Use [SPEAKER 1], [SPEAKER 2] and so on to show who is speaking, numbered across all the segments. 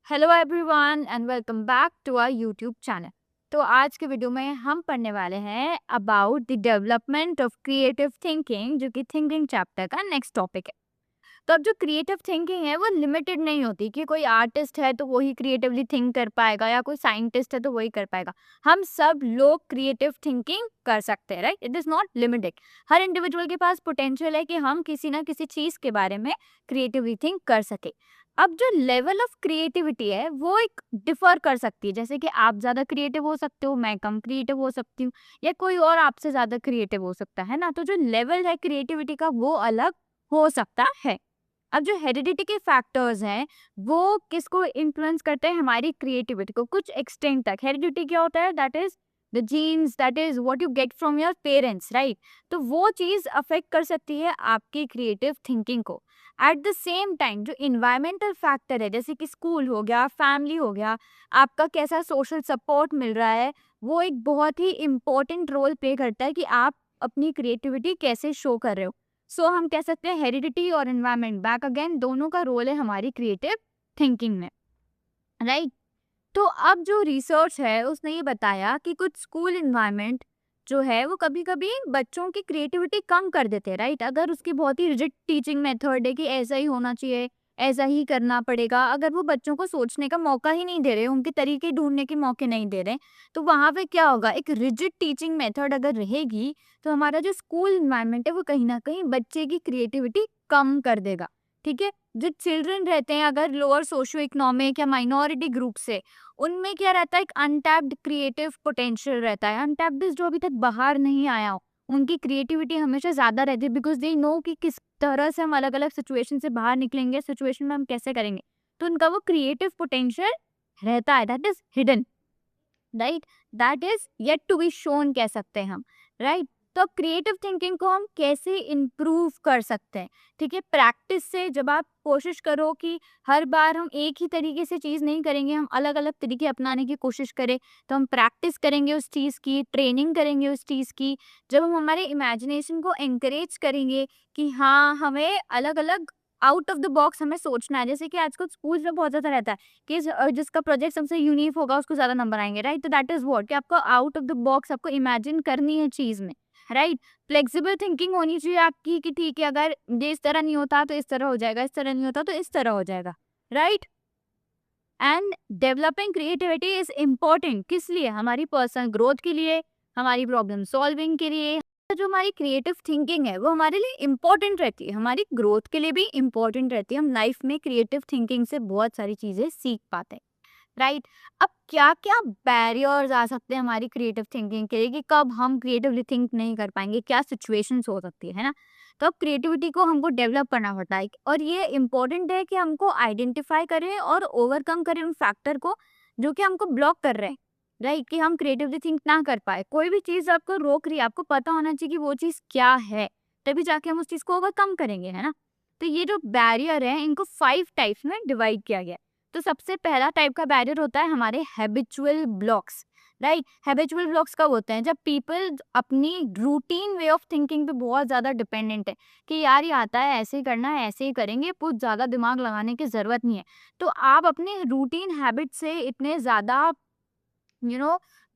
[SPEAKER 1] Hello everyone and welcome back to our YouTube channel. तो आज के वीडियो में हम पढ़ने वाले हैं about the development of creative thinking, जो कि थिंकिंग चैप्टर का नेक्स्ट टॉपिक है। तो अब जो क्रिएटिव थिंकिंग है वो लिमिटेड नहीं होती कि कोई आर्टिस्ट है तो वही क्रिएटिवली थिंक कर पाएगा या कोई साइंटिस्ट है तो वही कर पाएगा। हम सब लोग क्रिएटिव थिंकिंग कर सकते हैं, right? It is not limited. Her individual के पास पोटेंशियल है कि हम किसी ना किसी चीज़ के बारे में क्रिएटिवली थिंक कर सके। अब जो लेवल ऑफ क्रिएटिविटी है वो एक डिफर कर सकती है, जैसे कि आप ज़्यादा क्रिएटिव हो सकते हो, मैं कम क्रिएटिव हो सकती हूँ, या कोई और आपसे ज़्यादा क्रिएटिव हो सकता है ना। तो जो लेवल है क्रिएटिविटी का वो अलग हो सकता है। अब जो हेरिडिटी के फैक्टर्स हैं वो किसको इन्फ्लुएंस करते हैं? हमारी क्रिएटिविटी को कुछ एक्सटेंट तक। हेरिडिटी क्या होता है? That is the genes, that is what you get from your parents, right? तो वो चीज अफेक्ट कर सकती है आपकी क्रिएटिव थिंकिंग को। एट द सेम टाइम जो इन्वायरमेंटल फैक्टर है, जैसे कि स्कूल हो गया, फैमिली हो गया, आपका कैसा सोशल सपोर्ट मिल रहा है, वो एक बहुत ही इम्पोर्टेंट रोल प्ले करता है कि आप अपनी क्रिएटिविटी कैसे शो कर रहे हो। सो हम कह सकते हैं हेरिडिटी और एनवायरनमेंट बैक अगेन दोनों का रोल है हमारी क्रिएटिव थिंकिंग में, राइट? तो अब जो रिसर्च है उसने ये बताया कि कुछ स्कूल इन्वायरमेंट जो है वो कभी कभी बच्चों की क्रिएटिविटी कम कर देते हैं, राइट? अगर उसकी बहुत ही रिजिड टीचिंग मेथड है कि ऐसा ही होना चाहिए, ऐसा ही करना पड़ेगा, अगर वो बच्चों को सोचने का मौका ही नहीं दे रहे, उनके तरीके ढूंढने के मौके नहीं दे रहे, तो वहाँ पे क्या होगा? एक रिजिड टीचिंग मेथड अगर रहेगी तो हमारा जो स्कूल इन्वायरमेंट है वो कहीं ना कहीं बच्चे की क्रिएटिविटी कम कर देगा, ठीक है? जो चिल्ड्रन रहते हैं अगर लोअर सोशो इकोनॉमिक या माइनॉरिटी ग्रुप से, उनमें क्या रहता है? एक अनटैप्ड क्रिएटिव पोटेंशियल रहता है। अनटैप्ड जो अभी तक बाहर नहीं आया हो, उनकी क्रिएटिविटी हमेशा ज़्यादा रहती है, बिकॉज़ दे नो कि किस तरह से हम अलग-अलग सिचुएशन से बाहर निकलेंगे, सिचुएशन में हम कैसे करेंगे। तो उनका वो क्रिएटिव पोटेंशियल रहता है, that is hidden, right? That is yet to be shown कह सकते हैं हम, राइट? तो अब क्रिएटिव थिंकिंग को हम कैसे इम्प्रूव कर सकते हैं? ठीक है, प्रैक्टिस से। जब आप कोशिश करो कि हर बार हम एक ही तरीके से चीज़ नहीं करेंगे, हम अलग अलग तरीके अपनाने की कोशिश करें, तो हम प्रैक्टिस करेंगे उस चीज़ की, ट्रेनिंग करेंगे उस चीज़ की। जब हम हमारे इमेजिनेशन को एनकरेज करेंगे कि हाँ, हमें अलग अलग आउट ऑफ द बॉक्स हमें सोचना है, जैसे कि आजकल स्कूल में बहुत ज़्यादा रहता है कि जिसका प्रोजेक्ट सबसे यूनिक होगा उसको ज़्यादा नंबर आएंगे, राइट? तो दैट इज़ व्हाट कि आपको आउट ऑफ द बॉक्स आपको इमेजिन करनी है चीज़ में, राइट? फ्लेक्सिबल थिंकिंग होनी चाहिए आपकी कि ठीक है, अगर ये इस तरह नहीं होता तो इस तरह हो जाएगा, इस तरह नहीं होता तो इस तरह हो जाएगा, right? And developing creativity is important किस लिए? हमारी पर्सनल ग्रोथ के लिए, हमारी प्रॉब्लम सॉल्विंग के लिए। जो हमारी क्रिएटिव थिंकिंग है वो हमारे लिए इम्पोर्टेंट रहती है, हमारी ग्रोथ के लिए भी इम्पोर्टेंट रहती है। हम लाइफ में क्रिएटिव थिंकिंग से बहुत सारी चीजें सीख पाते हैं, राइट? अब क्या क्या बैरियर्स आ सकते हैं हमारी क्रिएटिव थिंकिंग के लिए कि कब हम क्रिएटिवली थिंक नहीं कर पाएंगे, क्या सिचुएशंस हो सकती है ना? तो अब क्रिएटिविटी को हमको डेवलप करना पड़ता है और ये इम्पोर्टेंट है कि हमको आइडेंटिफाई करें और ओवरकम करें उन फैक्टर को जो कि हमको ब्लॉक कर रहे हैं, राइट? कि हम क्रिएटिवली थिंक ना कर पाए। कोई भी चीज़ आपको रोक रही है, आपको पता होना चाहिए कि वो चीज़ क्या है, तभी जाके हम उस चीज़ को ओवरकम करेंगे, है ना? तो ये जो बैरियर है इनको 5 टाइप्स में डिवाइड किया गया है। तो सबसे पहला टाइप का बैरियर होता है हमारे habitual blocks, right? Habitual blocks कब होते हैं? जब पीपल अपनी रूटीन वे ऑफ थिंकिंग पे बहुत ज़्यादा डिपेंडेंट है कि यार ये आता है, ऐसे ही करना है, ऐसे ही करेंगे, कुछ ज़्यादा दिमाग लगाने की ज़रूरत नहीं है। तो आप अपने रूटीन हैबिट से इतने ज़्यादा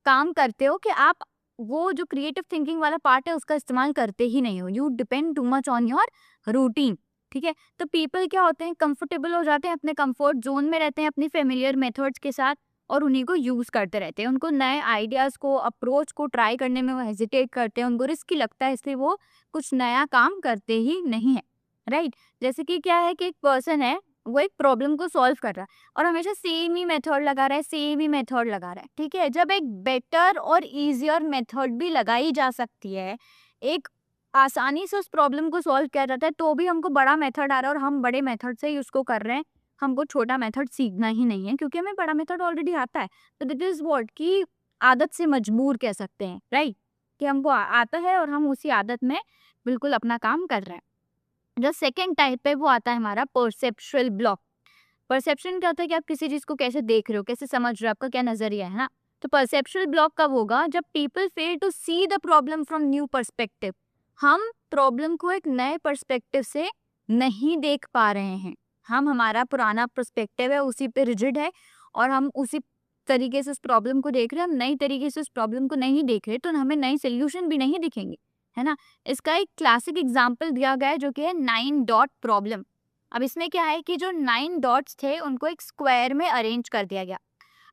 [SPEAKER 1] काम करते हो कि आप वो जो क्रिएटिव थिंकिंग वाला पार्ट है उसका इस्तेमाल करते ही नहीं हो। You depend too much on your routine, ठीक है? तो पीपल क्या होते हैं, कंफर्टेबल हो जाते हैं, अपने कंफर्ट जोन में रहते हैं, अपनी फेमिलियर मेथड्स के साथ, और उन्हीं को यूज करते रहते हैं। उनको नए आइडियाज को, अप्रोच को ट्राई करने में वो हेजिटेट करते हैं, उनको रिस्की लगता है, इसलिए वो कुछ नया काम करते ही नहीं है, राइट? जैसे कि क्या है कि एक पर्सन है, वो एक प्रॉब्लम को सॉल्व कर रहा है और हमेशा सेम ही मेथड लगा रहा है, सेम ही मेथड लगा रहा है, ठीक है? जब एक बेटर और इजियर मेथड भी लगाई जा सकती है, एक आसानी से उस प्रॉब्लम को सॉल्व किया जाता है, तो भी हमको बड़ा मेथड आ रहा है और हम बड़े मेथड से ही उसको कर रहे हैं। हमको छोटा मेथड सीखना ही नहीं है क्योंकि हमें बड़ा मेथड ऑलरेडी आता है। तो दिट इज व्हाट कि आदत से मजबूर कह सकते हैं, राइट? कि हमको आता है और हम उसी आदत में बिल्कुल अपना काम कर रहे हैं। जो सेकंड टाइप है वो आता है हमारा परसेप्चुअल ब्लॉक। परसेप्शन क्या होता है कि आप किसी चीज को कैसे देख रहे हो, कैसे समझ रहे हो, आपका क्या नजरिया है ना? तो परसेप्चुअल ब्लॉक कब होगा? जब people fail to see the problem from new perspective. हम प्रॉब्लम को एक नए पर्सपेक्टिव से नहीं देख पा रहे हैं, हम हमारा पुराना पर्सपेक्टिव है उसी पे रिजिड है और हम उसी तरीके से उस प्रॉब्लम को देख रहे हैं, हम नई तरीके से उस प्रॉब्लम को नहीं देख रहे, तो हमें नई सोल्यूशन भी नहीं दिखेंगे, है ना। इसका एक क्लासिक एग्जाम्पल दिया गया है जो कि है 9 डॉट प्रॉब्लम। अब इसमें क्या है कि जो 9 डॉट्स थे उनको एक स्क्वायर में अरेंज कर दिया गया।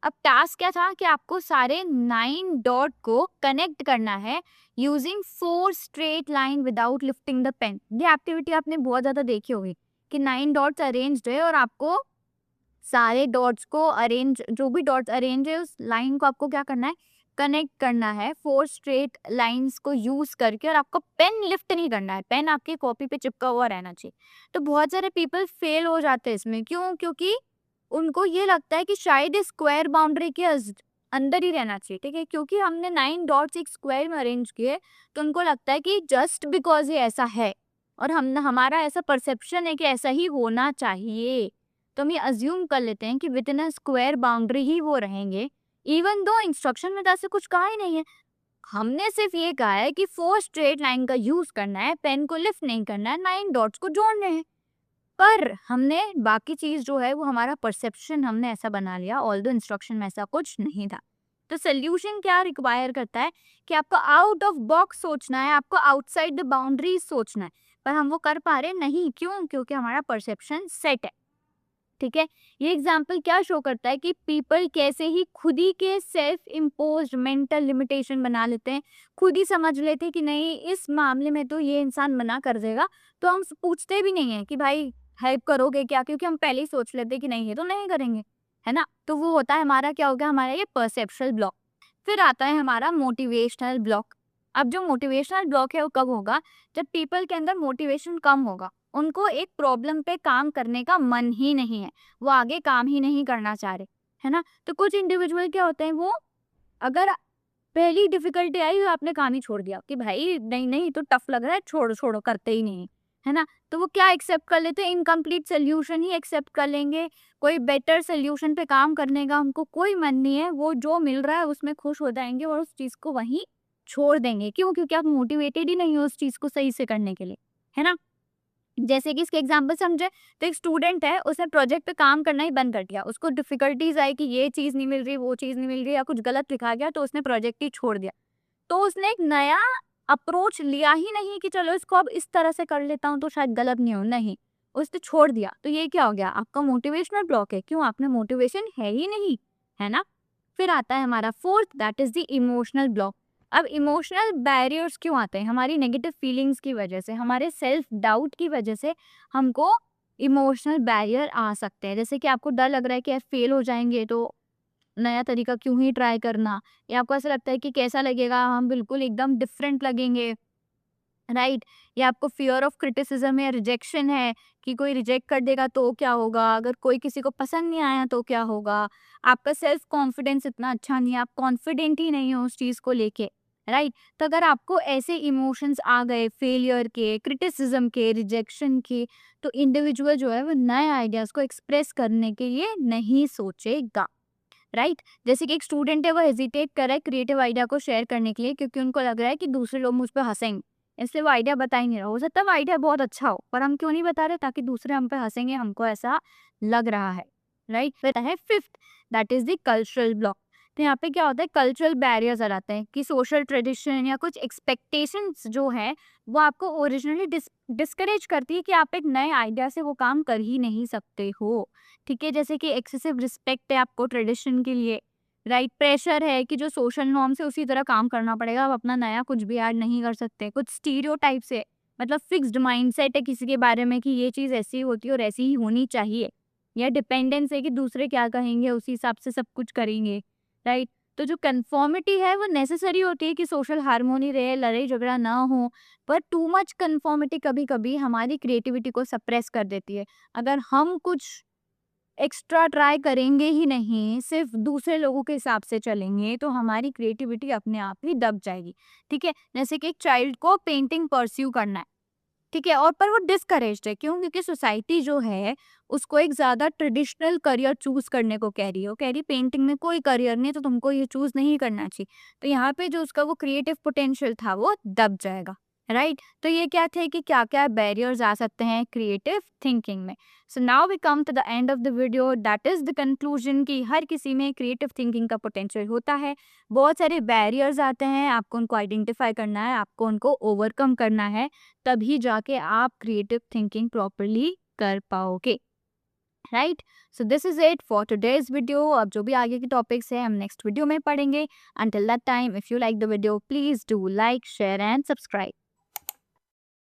[SPEAKER 1] अब टास्क क्या था कि आपको सारे 9 डॉट को कनेक्ट करना है using 4 straight line without lifting the pen. ये एक्टिविटी आपने बहुत ज्यादा देखी होगी कि 9 डॉट्स अरेंज्ड है और आपको सारे डॉट्स को अरेंज, जो भी डॉट्स अरेंज है उस लाइन को आपको क्या करना है, कनेक्ट करना है 4 स्ट्रेट लाइंस को यूज करके, और आपको पेन लिफ्ट नहीं करना है, पेन आपकी कॉपी पे चिपका हुआ रहना चाहिए। तो बहुत सारे पीपल फेल हो जाते हैं इसमें, क्यों? क्योंकि उनको ये लगता है कि शायद इस स्क्वायर बाउंड्री के अंदर ही रहना चाहिए, ठीक है, क्योंकि हमने 9 डॉट्स एक स्क्वायर में अरेंज किए, तो उनको लगता है कि जस्ट बिकॉज ये ऐसा है और हम हमारा ऐसा परसेप्शन है कि ऐसा ही होना चाहिए, तो हम ये अज्यूम कर लेते हैं कि within a square boundary ही वो रहेंगे, इवन दो इंस्ट्रक्शन में तो ऐसे कुछ कहा ही नहीं है। हमने सिर्फ ये कहा है कि 4 स्ट्रेट लाइन का यूज करना है, पेन को लिफ्ट नहीं करना है, 9 डॉट्स को जोड़ने हैं। पर हमने बाकी चीज जो है वो हमारा परसेप्शन हमने ऐसा बना लिया, ऑल्दो इंस्ट्रक्शन में ऐसा कुछ नहीं था। तो सोल्यूशन क्या रिक्वायर करता है कि आपको आउट ऑफ बॉक्स सोचना है, आपको आउटसाइड द बाउंड्रीज सोचना है, पर हम वो कर पा रहे नहीं, क्यों? क्योंकि हमारा परसेप्शन सेट है, ठीक है। ये एग्जाम्पल क्या शो करता है कि पीपल कैसे ही खुद ही के सेल्फ इम्पोज्ड मेंटल लिमिटेशन बना लेते हैं, खुद ही समझ लेते हैं कि नहीं इस मामले में तो ये इंसान मना कर देगा, तो हम पूछते भी नहीं है कि भाई हेल्प करोगे क्या, क्योंकि हम पहले ही सोच लेते हैं कि नहीं ये तो नहीं करेंगे, है ना। तो वो होता है हमारा, क्या हो गया, हमारा ये परसेप्शनल ब्लॉक। फिर आता है हमारा मोटिवेशनल ब्लॉक। अब जो मोटिवेशनल ब्लॉक है वो कब होगा, जब पीपल के अंदर मोटिवेशन कम होगा, उनको एक प्रॉब्लम पे काम करने का मन ही नहीं है, वो आगे काम ही नहीं करना चाह रहे, है ना। तो कुछ इंडिविजुअल क्या होते हैं, वो अगर पहली डिफिकल्टी आई तो आपने काम ही छोड़ दिया कि भाई नहीं नहीं तो टफ लग रहा है, छोड़ो छोड़ो, करते ही नहीं, है ना। तो वो क्या एक्सेप्ट कर लेते हैं, इनकम्प्लीट सोल्यूशन ही एक्सेप्ट कर लेंगे, कोई बेटर सोल्यूशन पे काम करने का उनको कोई मन नहीं है, वो जो मिल रहा है उसमें खुश हो जाएंगे और उस चीज को वहीं छोड़ देंगे। क्यों? क्योंकि आप मोटिवेटेड ही नहीं हो उस चीज को सही से करने के लिए, है ना। जैसे कि इसके एग्जाम्पल समझे, तो एक स्टूडेंट है, उसने प्रोजेक्ट पे काम करना ही बंद कर दिया, उसको डिफिकल्टीज आई कि ये चीज नहीं मिल रही, वो चीज नहीं मिल रही, या कुछ गलत लिखा गया, तो उसने प्रोजेक्ट ही छोड़ दिया। तो उसने एक नया अप्रोच लिया ही नहीं कि चलो इसको अब इस तरह से कर लेता हूँ तो शायद गलत नहीं हो, नहीं, उसने छोड़ दिया। तो ये क्या हो गया, आपका मोटिवेशनल ब्लॉक है, क्यों? आपने मोटिवेशन है ही नहीं, है ना। फिर आता है हमारा fourth, that is the emotional block. अब इमोशनल बैरियर्स क्यों आते हैं? हमारी नेगेटिव फीलिंग्स की वजह से, हमारे सेल्फ डाउट की वजह से हमको इमोशनल बैरियर आ सकते हैं। जैसे कि आपको डर लग रहा है कि फेल हो जाएंगे तो नया तरीका क्यों ही ट्राई करना, या आपको ऐसा लगता है कि कैसा लगेगा, हम बिल्कुल एकदम डिफरेंट लगेंगे, राइट। या आपको फियर ऑफ क्रिटिसिज्म या रिजेक्शन है कि कोई रिजेक्ट कर देगा तो क्या होगा, अगर कोई किसी को पसंद नहीं आया तो क्या होगा, आपका सेल्फ कॉन्फिडेंस इतना अच्छा नहीं है, आप कॉन्फिडेंट ही नहीं हो उस चीज को लेके, राइट। तो अगर आपको ऐसे इमोशंस आ गए, फेलियर के, क्रिटिसिज्म के, रिजेक्शन के, तो इंडिविजुअल जो है वो नए आइडियाज को एक्सप्रेस करने के लिए नहीं सोचेगा, राइट। जैसे कि एक स्टूडेंट है, वो हेजिटेट कर रहा है क्रिएटिव आइडिया को शेयर करने के लिए, क्योंकि उनको लग रहा है कि दूसरे लोग मुझ पर हंसेंगे, इसलिए वो आइडिया बता ही नहीं रहा। हो सकता है वो आइडिया बहुत अच्छा हो, पर हम क्यों नहीं बता रहे, ताकि दूसरे हम पे हंसेंगे, हमको ऐसा लग रहा है, राइट। फिर है fifth, that is the cultural block. तो यहाँ पे क्या होता है, कल्चरल बैरियर्स आ जाते हैं कि सोशल ट्रेडिशन या कुछ एक्सपेक्टेशंस जो है वो आपको ओरिजिनली डिस्करेज करती है कि आप एक नए आइडिया से वो काम कर ही नहीं सकते हो, ठीक है। जैसे कि एक्सेसिव रिस्पेक्ट है आपको ट्रेडिशन के लिए, राइट। प्रेशर है कि जो सोशल नॉर्म से उसी तरह काम करना पड़ेगा, आप अपना नया कुछ भी ऐड नहीं कर सकते। कुछ स्टीरियोटाइप से, मतलब फिक्स्ड माइंडसेट है किसी के बारे में कि ये चीज़ ऐसी होती है और ऐसी ही होनी चाहिए, या डिपेंडेंस है कि दूसरे क्या कहेंगे उसी हिसाब से सब कुछ करेंगे, राइट। तो जो कन्फॉर्मिटी है वो नेसेसरी होती है कि सोशल हार्मोनी रहे, लड़ाई झगड़ा ना हो, पर टू मच कन्फॉर्मिटी कभी कभी हमारी क्रिएटिविटी को सप्रेस कर देती है। अगर हम कुछ एक्स्ट्रा ट्राई करेंगे ही नहीं, सिर्फ दूसरे लोगों के हिसाब से चलेंगे, तो हमारी क्रिएटिविटी अपने आप ही दब जाएगी, ठीक है। जैसे कि एक चाइल्ड को पेंटिंग परस्यू करना है, ठीक है, और पर वो डिस्करेज्ड है, क्यों? क्योंकि सोसाइटी जो है उसको एक ज्यादा ट्रेडिशनल करियर चूज करने को कह रही है, वो कह रही पेंटिंग में कोई करियर नहीं, तो तुमको ये चूज नहीं करना चाहिए। तो यहाँ पे जो उसका वो क्रिएटिव पोटेंशियल था वो दब जाएगा, राइट। तो ये क्या थे कि क्या क्या बैरियर्स आ सकते हैं क्रिएटिव थिंकिंग में। So now we come to the end of the video, that is the conclusion कि हर किसी में क्रिएटिव थिंकिंग का पोटेंशियल होता है। बहुत सारे बैरियर्स आते हैं, आपको उनको आइडेंटिफाई करना है, आपको उनको ओवरकम करना है, तभी जाके आप क्रिएटिव थिंकिंग प्रॉपरली कर पाओगे। Right. So this is it for today's video. अब जो भी आगे के टॉपिक्स है हम नेक्स्ट वीडियो में पढ़ेंगे। Until that time, if you like the video, please do like, share and subscribe.